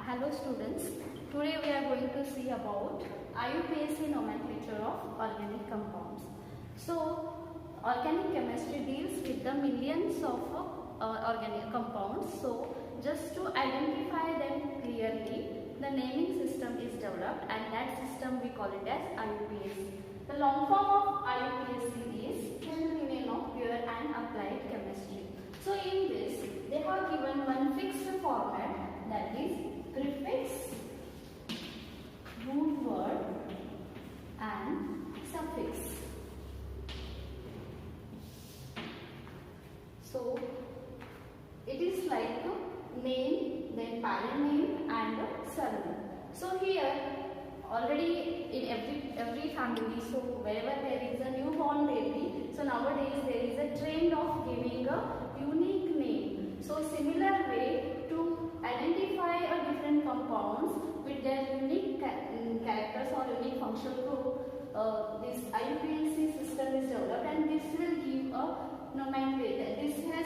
Hello students, today we are going to see about IUPAC nomenclature of organic compounds. So, organic chemistry deals with the millions of organic compounds. So, just to identify them clearly, the naming system is developed and that system we call it as IUPAC. The long form of IUPAC is Chemical Union of Pure and Applied Chemistry. So, in this, they have given one fixed format, that is prefix, root word and suffix. So it is like name, then parent name and surname. So here already in every family, so wherever there is a newborn baby, so nowadays there is a trend of giving a unique name. So similar way to identify a different compounds with their unique characters or unique functional group, this IUPAC system is developed and this will give a nomenclature. This has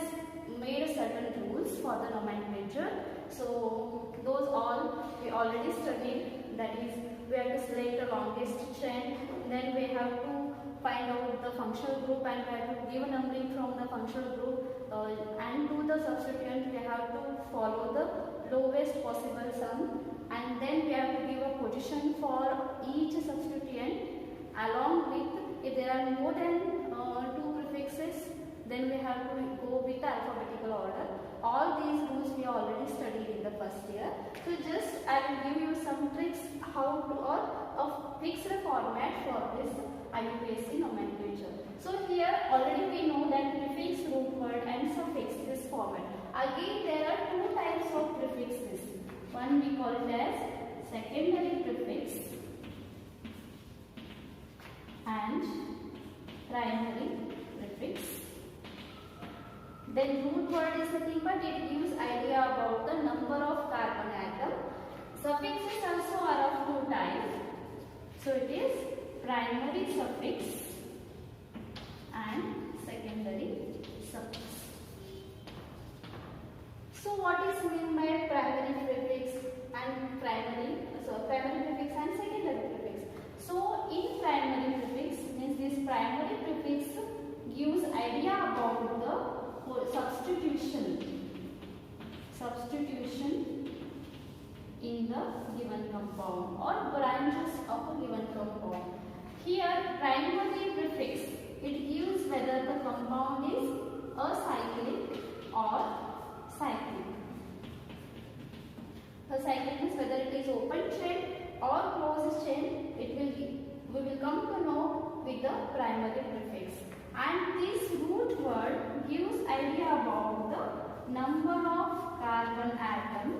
made certain rules for the nomenclature. So those all we already studied, that is we have to select the longest chain, then we have to find out the functional group and we have to give a numbering from the functional group, and to the substituent we have to follow the lowest possible sum, and then we have to give a position for each substituent along with, if there are more than two prefixes, then we have to go with alphabetical order. All these rules we already studied in the first year. So just I will give you some tricks how to, or a fixed format for this IUPAC nomenclature. So here already we know that prefix, root word and suffix, this format. Again there are two types of prefixes. One we call it as secondary prefix and primary prefix. Then root word is nothing but it gives idea about the number of carbon atom. Suffixes also are of two types. So it is primary suffix and secondary suffix. So what is meant by primary prefix and primary prefix and secondary prefix? So in primary prefix means this primary prefix gives idea about the substitution in the given compound or branches of a given compound. Here primary prefix, it gives whether the compound is acyclic or cyclic. Acyclic means whether it is open chain or closed chain, we will come to know with the primary prefix. And this root word gives idea about the number of carbon atom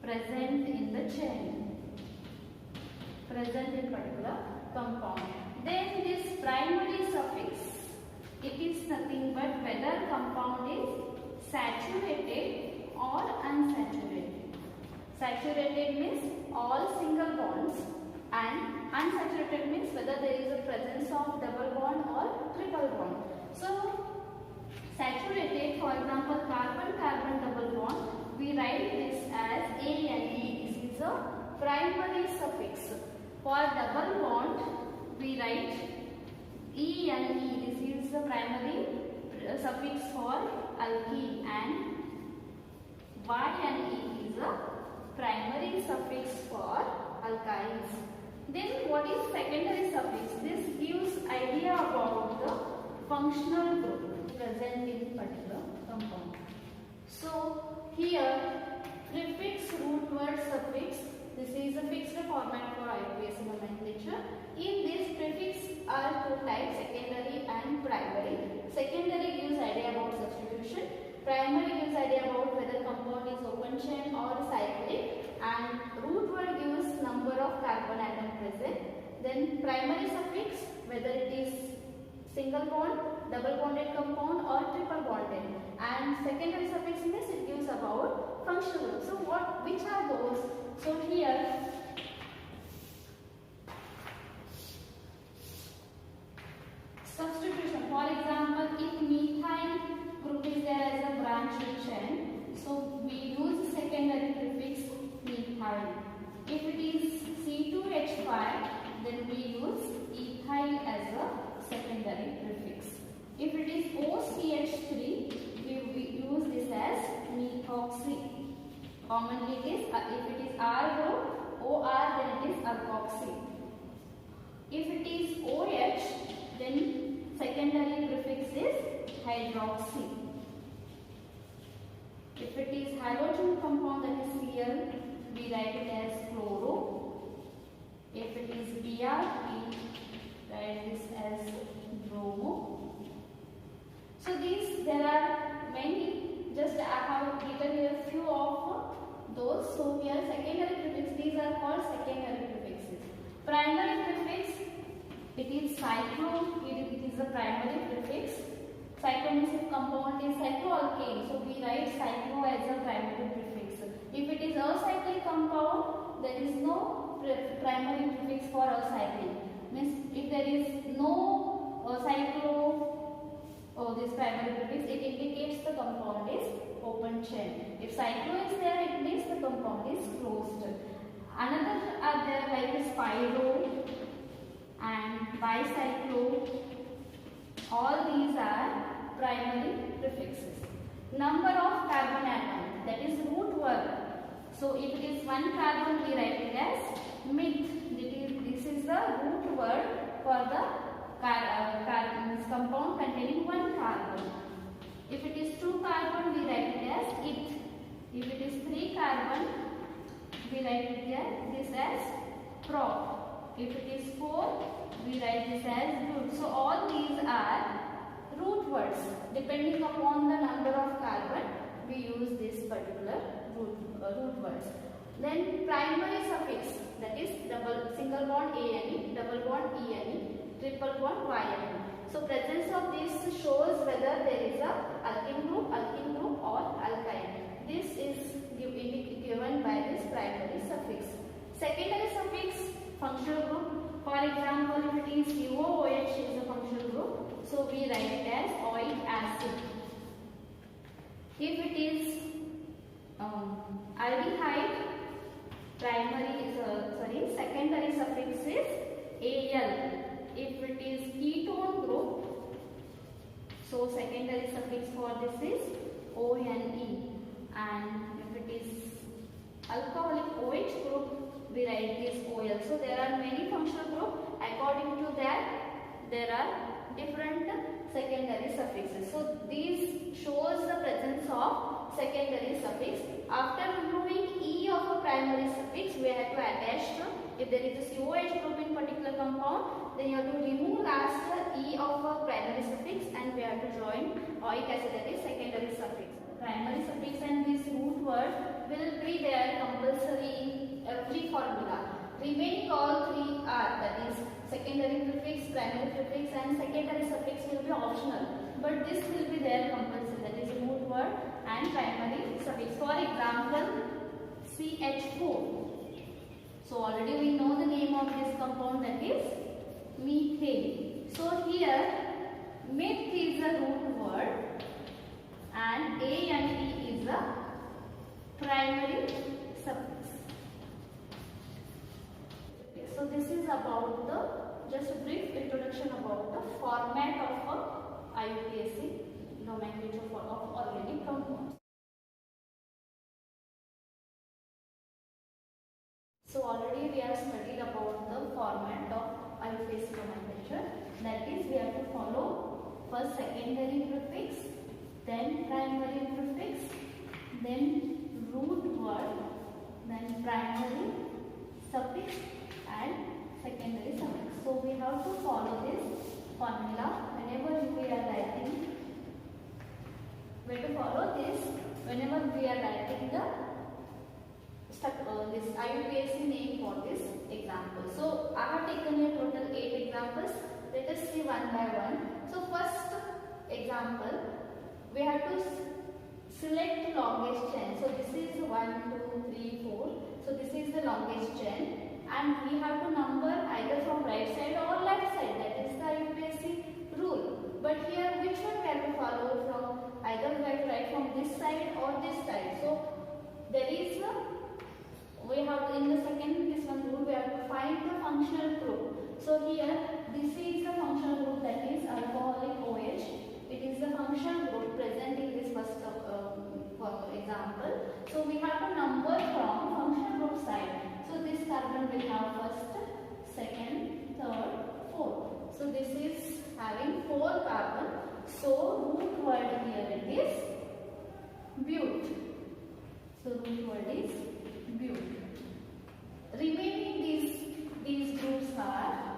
present in the chain, present in particular compound. Then this primary suffix, it is nothing but whether compound is saturated or unsaturated. Saturated means all single bonds and unsaturated means whether there is a presence of double bond or triple bond. So saturated, for example carbon-carbon double bond, we write this as ANE. This is a primary suffix. For double bond we write ENE. This is the primary suffix for alkene, and YNE is a primary suffix for alkynes. Then what is secondary suffix? This gives idea about the functional group present in particular compound. So here prefix, root word, suffix, this is a fixed format for IUPAC nomenclature. In this prefix are two types, secondary and primary. Secondary gives idea about substitution. Primary gives idea about whether compound is open chain or cyclic, and root word gives number of carbon atom present. Then primary suffix, whether it is single bond, double bonded compound or triple bonded, and secondary suffix means it gives about functional group. So which are those? So here substitution, for example if methyl group is there as a branch chain, so we use secondary prefix Commonly it is, if it is R group, OR, then it is alkoxy. If it is OH, then secondary prefix is hydroxy. If it is halogen compound, that is Cl, we write it as chloro. If it is Br, we write this as bromo. So these, there are many, just I have written here few of those. So here secondary prefix, these are called secondary prefixes. Primary prefix, it is cyclo, it is the primary prefix. Cyclo means if compound is cycloalkane, so we write cyclo as a primary prefix. If it is acyclic compound, there is no primary prefix for acyclic. Means if there is no cyclo, this primary prefix, it indicates the compound is open chain. If cyclo is there, it means the compound is closed. Another are there like spiro and bicyclo. All these are primary prefixes. Number of carbon atom, that is root word. So if it is one carbon, we write it as meth. This is the root word for the compound containing one carbon. If it is 2 carbon, we write it as it. If it is 3 carbon, we write it here, this as prop. If it is 4, we write this as root. So all these are root words. Depending upon the number of carbon, we use this particular root words. Then primary suffix, that is single bond ane, double bond ene, triple bond yne. So presence of this shows whether there is a alkene group or alkyne. This is given by this primary suffix. Secondary suffix, functional group. For example, if it is COOH is a functional group, so we write it as oic acid. If it is aldehyde, secondary suffix is Al. If it is ketone group, so secondary suffix for this is ONE. And if it is alcoholic OH group, we write this OL. So there are many functional groups. According to that, there are different secondary suffixes. So these shows the presence of secondary suffix. After removing E of a primary suffix, we have to attach to, if there is a COH group in particular compound, then you have to remove last E of a primary suffix and we have to join oic acid, that is secondary suffix. Primary suffix and this root word will be there compulsory every formula. Remaining all three are, that is secondary prefix, primary prefix and secondary suffix will be optional. But this will be there compulsory, that is root word and primary suffix. For example, CH4. So already we know the name of this compound, that is methane. So here meth is a root word and A and E is a primary suffix. Okay, so this is about the, just a brief introduction about the format of IUPAC nomenclature of organic compounds. So already we have studied about the format of IUPAC nomenclature. That is, we have to follow first secondary prefix, then primary prefix, then root word, then primary suffix and secondary suffix. So we have to follow this formula whenever we are writing. We have to follow this whenever we are writing the this IUPAC name for this example. So I have taken here total 8 examples. Let us see one by one. So first example, we have to select longest chain. So this is 1, 2, 3, 4. So this is the longest chain and we have to number either from right side or left side. That is the IUPAC rule. But here which one we have to follow from? Either we have to write from this side or this side. So there is we have in the second this one rule, we have to find the functional group. So here this is the functional group, that is alcoholic OH. It is the functional group present in this first example. So we have to number carbon will have first, second, third, fourth. So this is having 4 carbon. So root word here it is but. So root word is but. Remaining these groups are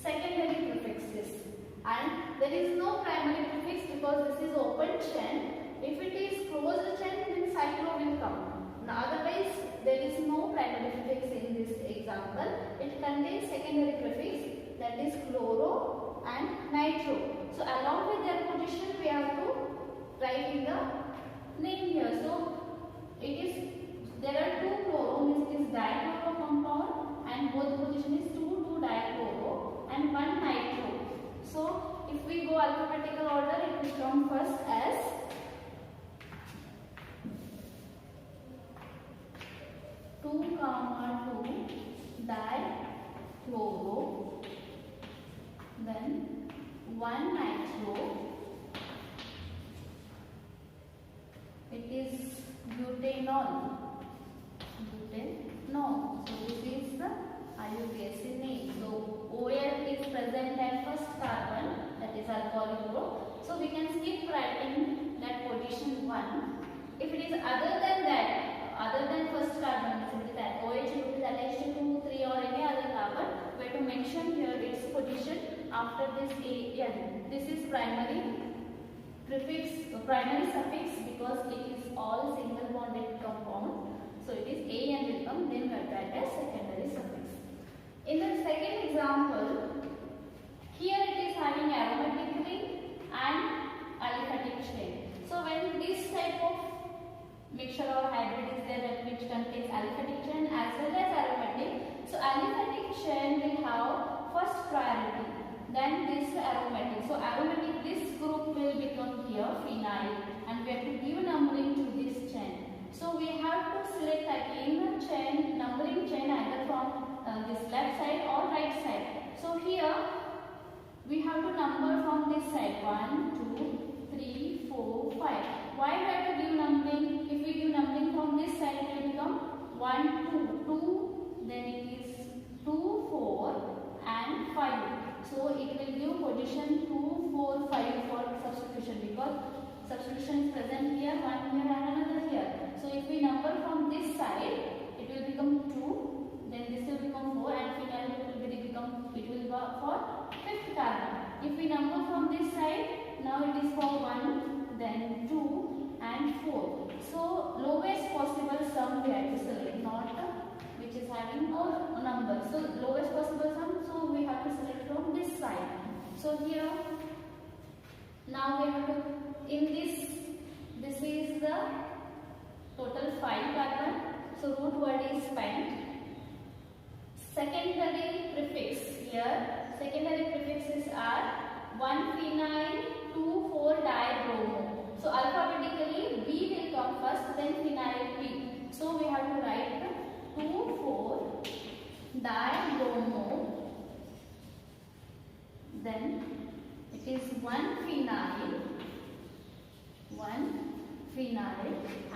secondary prefixes, and there is no primary prefix because this is open chain. If it is closed chain, then cyclo will come. Now, otherwise, there is no primary prefix in this example. It contains secondary prefix, that is chloro and nitro. So along with their position, we have to write in the name here. So there are 2 chloro, means it is dichloro compound, and both position is 2 dichloro and 1 nitro. So if we go alphabetical order, it will come first as two dichloro, then 1 nitro. It is butanol. So this is the IUPAC name. So OL is present at first carbon, that is alcoholic group. So we can skip writing that position 1. If it is other than that, other than first carbon, if it is OH group is attached to 2, 3 or any other carbon, we have to mention here its position after this AN. This is primary prefix, primary suffix, because it is all single bonded compound. So it is AN will come, then we have to add as secondary suffix. In the second example, here it is having aromatic ring and aliphatic chain. So when this type of mixture or hybrid is there which contains aliphatic chain as well as aromatic, so aliphatic chain will have first priority, then this aromatic. So aromatic, this group will become here phenyl, and we have to give numbering to this chain. So we have to select again the chain, numbering chain either from this left side or right side. So here we have to number from this side 1, 2, 3, 4, 5. Why do we have to give numbering? If we give numbering from this side, it will become 1, 2, 2, then it is 2, 4 and 5. So it will give position 2, 4, 5 for substitution, because substitution is present here, 1 here and another here. So if we number from this side, it will become 2, then this will become 4, and finally it will go for 5th carbon. If we number from this side, now it is for 1, then 2 and 4. So lowest possible sum we have to select, not which is having no number. So lowest possible sum, so we have to select from this side. So here, now we have to, in this is the total 5 carbon. So root word is pent. Secondary prefix here, secondary prefixes are 1 phenyl, 2, 4 dibromo. So alphabetically B will come first, then phenyl P. So we have to write 2, 4 dibromo, then it is 1 phenyl,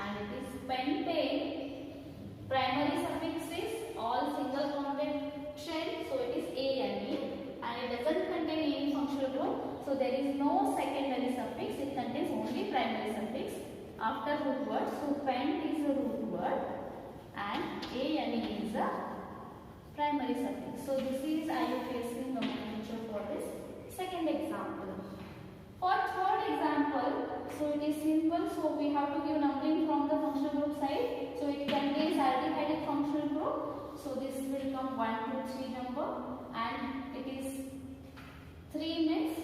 and it is pentane. Primary suffix is all single bonded chain, so it is ANE, and it doesn't contain any functional group. So there is no secondary suffix, it contains only primary suffix after root word. So pent is a root word and ANE is a primary suffix. So this is IUPAC nomenclature for this second example. For third example, so it is simple. So we have to give numbering from the functional group side. So it contains aldehydic functional group. So this will come 1, 2, 3 number, and it is 3 means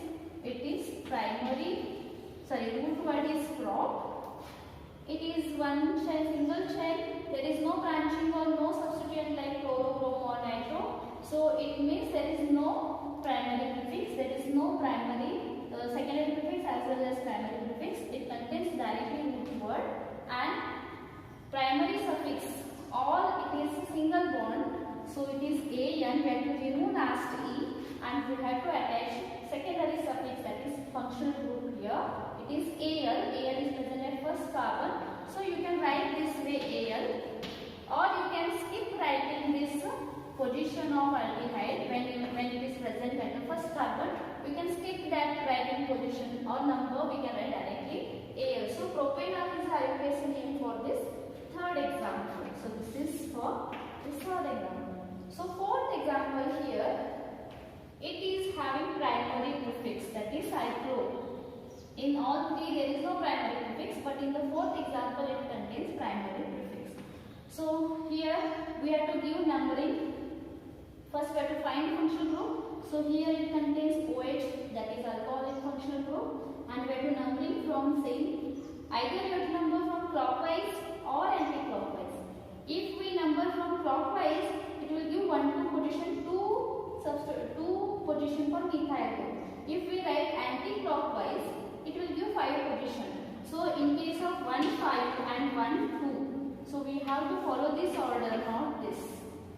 it is primary. Sorry, root word is crop. It is one chain, single chain. There is no branching or no substituent like chloro, bromo or nitro. So it means there is no primary prefix. There is no primary secondary prefix as well as primary prefix. It contains directly root word and primary suffix. All it is single bond. So it is AN. We have to remove last E and we have to attach secondary suffix, that is functional group here. It is AL. AL is present at first carbon. So you can write this way AL, or you or number, we can write directly Al. So propanol is the IUPAC name for this third example. So this is for this third example. So fourth example here, it is having primary prefix, that is cyclo. In all three there is no primary prefix, but in the fourth example it contains primary prefix. So here we have to give numbering. First we have to find functional group. So here it contains OH, that is alcoholic functional group, and we have to numbering from same. Either we have to number from clockwise or anti-clockwise. If we number from clockwise, it will give 1 2 position, 2 position for methyl group. If we write anti-clockwise, it will give 5 position. So in case of 1 5 and 1 2, so we have to follow this order, not this.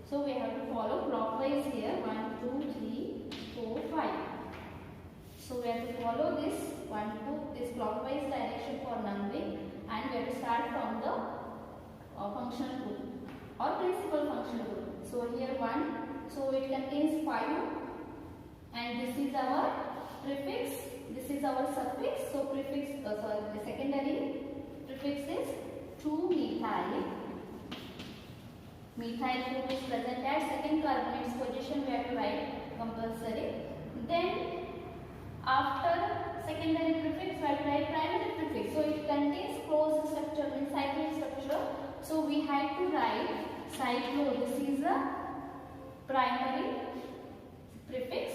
So we have to follow clockwise here, 1 2 3 4 5. So we have to follow this 1 2 this clockwise direction for numbering, and we have to start from the functional group or principal functional group. So here 1, so it contains 5, and this is our prefix, this is our suffix. So prefix, the secondary prefix is 2-methyl. Methyl group is present at second carbon, its position we have to write compulsory. Then after secondary prefix we have to write primary prefix. So it contains closed structure, means cyclic structure. So we have to write cyclo. This is the primary prefix.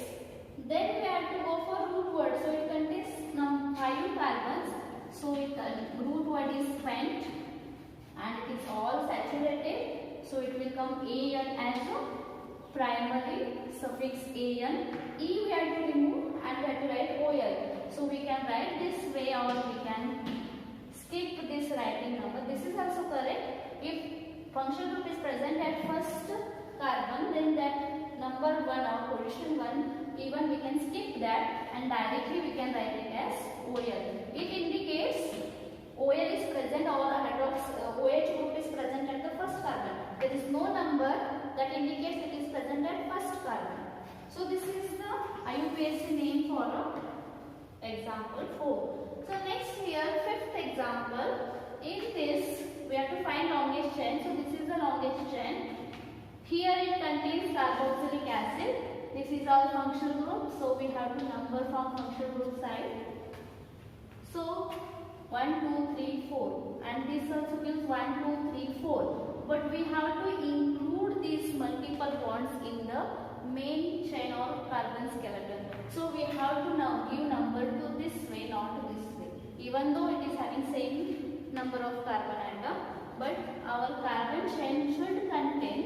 Then we have to go for root word. So it contains 5 carbons. So root word is spent and it is all saturated. So it will come AN as a primary suffix AN. E we have to remove and we have to write OL. So we can write this way or we can skip this writing number. This is also correct. If functional group is present at first carbon, then that number 1 or position 1, even we can skip that and directly we can write it as OL. It indicates OL is present or OH group is present at the first carbon. There is no number that indicates it is present at first carbon. So this is the IUPAC name for example 4. So next here, fifth example. In this we have to find longest chain. So this is the longest chain. Here it contains carboxylic acid. This is our functional group. So we have to number from functional group side. So 1 2 3 4, and this also gives 1 2 3 4. But we have to include these multiple bonds in the main chain or carbon skeleton. So we have to now give number to this way, not to this way. Even though it is having same number of carbon atom, but our carbon chain should contain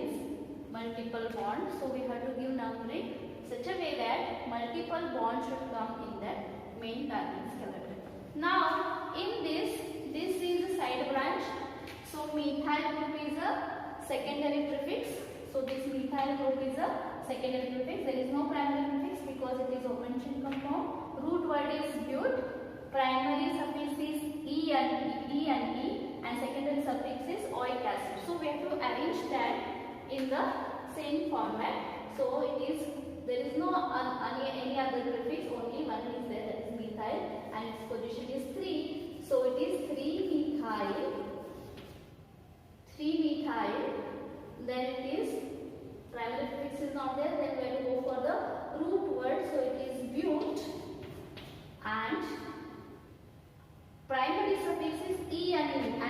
multiple bonds. So we have to give numbering such a way that multiple bonds should come in that main carbon skeleton. Now in this is a side branch. So methyl group is a secondary prefix. So this methyl group is a secondary prefix. There is no primary prefix because it is open chain compound. Root word is but. Primary suffix is E and E, and secondary suffix is oic acid. So we have to arrange that in the same format. So it is, there is no any other prefix, only one is there, that is methyl, and its position is 3. So it is 3-methyl. Then it is primary prefix is not there. Then we have to go for the root word. So it is but, and primary suffix is E and E,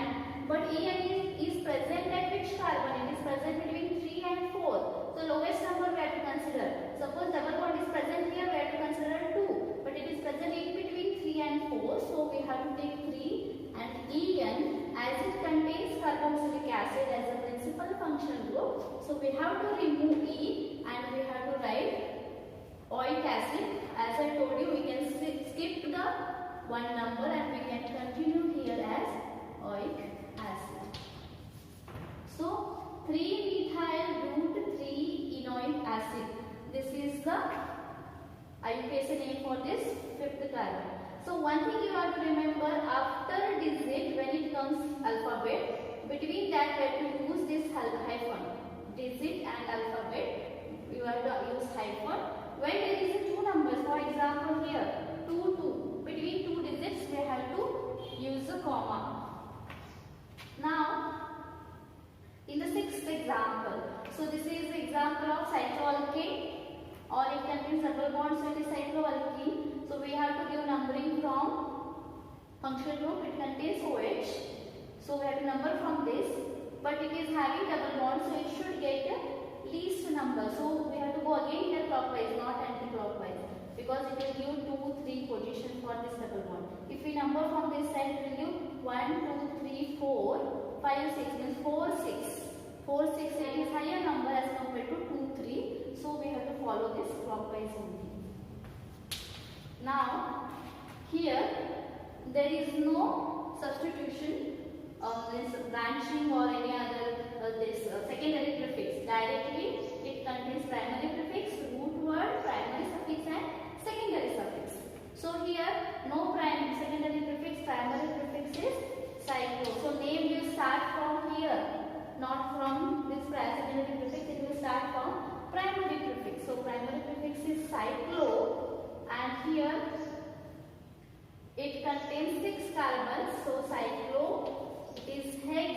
but E and E is present at which carbon? It is present between 3 and 4. So lowest number we have to consider. Suppose double bond is present here, we have to consider 2, but it is present in between 3 and 4. So we have to take 3 and En, as it contains carboxylic acid as a principal functional group. So we have to remove E and we have to write oic acid. As I told you, we can skip the one number and we can continue here as oic acid. So 3-methyl root 3-enoic acid. This is the IUPAC name for this fifth carbon. So one thing you have to remember, after digit when it comes alphabet, between that we have to use this hyphen. Digit and alphabet, you have to use hyphen. When there is two numbers, for example here 2 2, between two functional group, it contains OH. So we have to number from this, but it is having double bond, so it should get least number. So we have to go again here clockwise, not anti-clockwise, because it will give 2, 3 position for this double bond. If we number from this side, it will give 1, 2, 3, 4, 5, 6, means 4, 6. 4, 6, it is higher number as compared to 2, 3. So we have to follow this clockwise only. Now, here there is no substitution, this branching or any other secondary prefix. Directly it contains primary prefix, root word, primary suffix and secondary suffix. So here no secondary prefix, primary prefix is cyclo. So name will start from here, not from this secondary prefix, it will start from primary prefix. So primary prefix is cyclo, and here it contains 6 carbons. So cyclo, it is hex.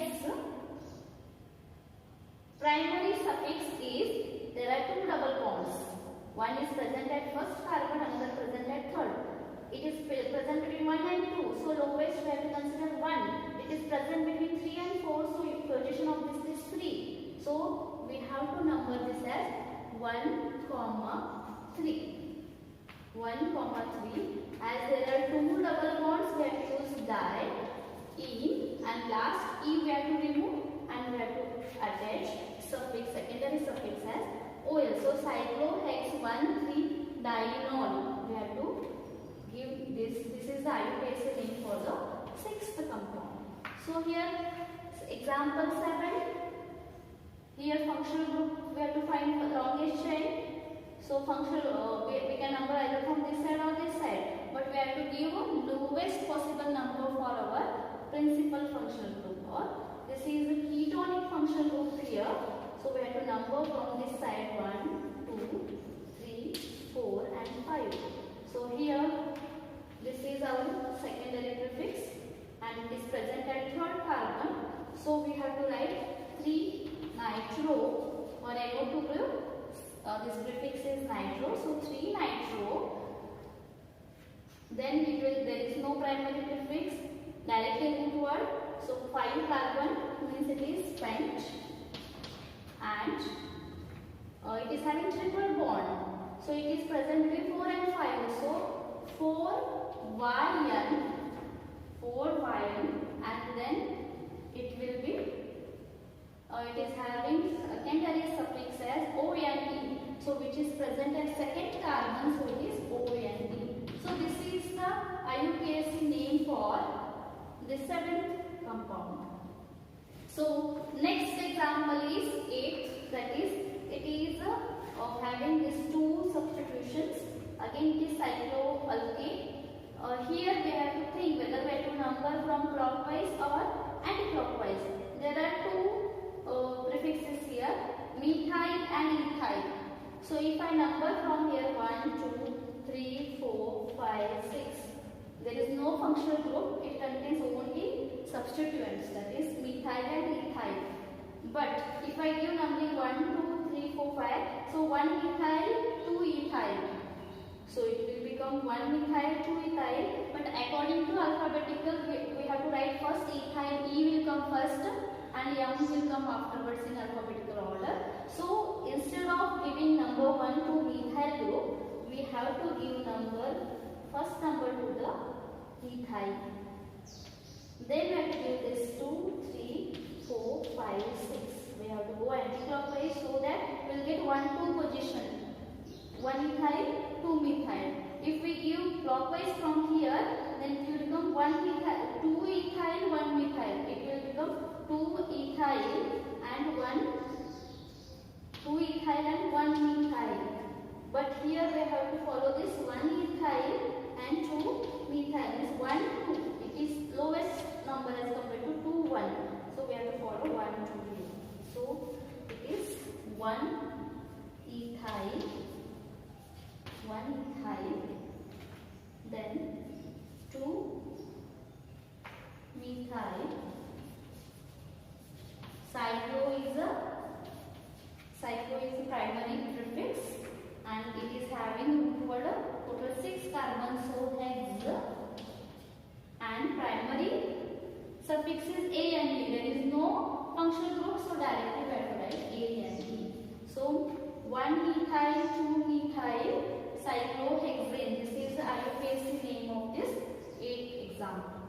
Primary suffix is, there are 2 double bonds. One is present at first carbon, another present at third. It is present between 1 and 2. So lowest we have to consider 1. It is present between 3 and 4. So position of this is 3. So we have to number this as 1, 3. 1, 3. As there are 2 double bonds, we have to use di, in, and last e we have to remove, and we have to attach suffix, secondary suffix as ol. So cyclohexane 1,3-dienol. We have to give this. This is the IUPAC name for the 6th compound. So here example 7. Here functional group we have to find the longest chain. So functional we can number either from this side or this side, but we have to give lowest possible number for our principal functional group. Or this is a ketonic functional group here. So we have to number from this side 1, 2, 3, 4 and 5. So here this is our secondary prefix and it is present at third carbon. So we have to write 3-nitro or NO2 group. This prefix is nitro, so 3-nitro. Then there is no primary prefix, directly root word. So 5 carbon means it is spent, and it is having triple bond. So it is present between 4 and 5. So 4-yn, and then it will be. It is having secondary suffix as OND, so which is present at second carbon, so it is OND. So this is the IUPAC name for the 7th compound. So next example is 8th, that is it is having these 2 substitutions. Again it is cycloalkane. Here we have to think whether we have to number from clockwise or anti-clockwise. There are 2 prefixes here, methyl and ethyl. So if I number from here 1, 2, 3, 4, 5, 6, there is no functional group, it contains only substituents, that is methyl and ethyl. But if I give numbering 1, 2, 3, 4, 5, so 1 methyl, 2 ethyl. So it will become 1 methyl, 2 ethyl, but according to alphabetical we have to write first ethyl, E will come first and M will come afterwards in alphabetical order. So instead of giving number 1 to methyl group, we have to give first number to the ethyl. Then we have to give this 2, 3, 4, 5, 6. We have to go anti-clockwise so that we will get 1, 2 position. 1 ethyl, 2 methyl. If we give clockwise from here, then it will become 1 methyl, 2 ethyl, 1 methyl. It will become 2 ethyl and 1 methyl. But here we have to follow this 1 ethyl and 2 methyl. This 1, 2. It is lowest number as compared to 2, 1. So we have to follow 1, 2, 3. So it is 1 ethyl, then 2 methyl. Cyclo is a primary prefix and it is having root word total 6 carbons. 1-ethyl 2-methyl cyclohexane. This is the IUPAC name of this 8th example.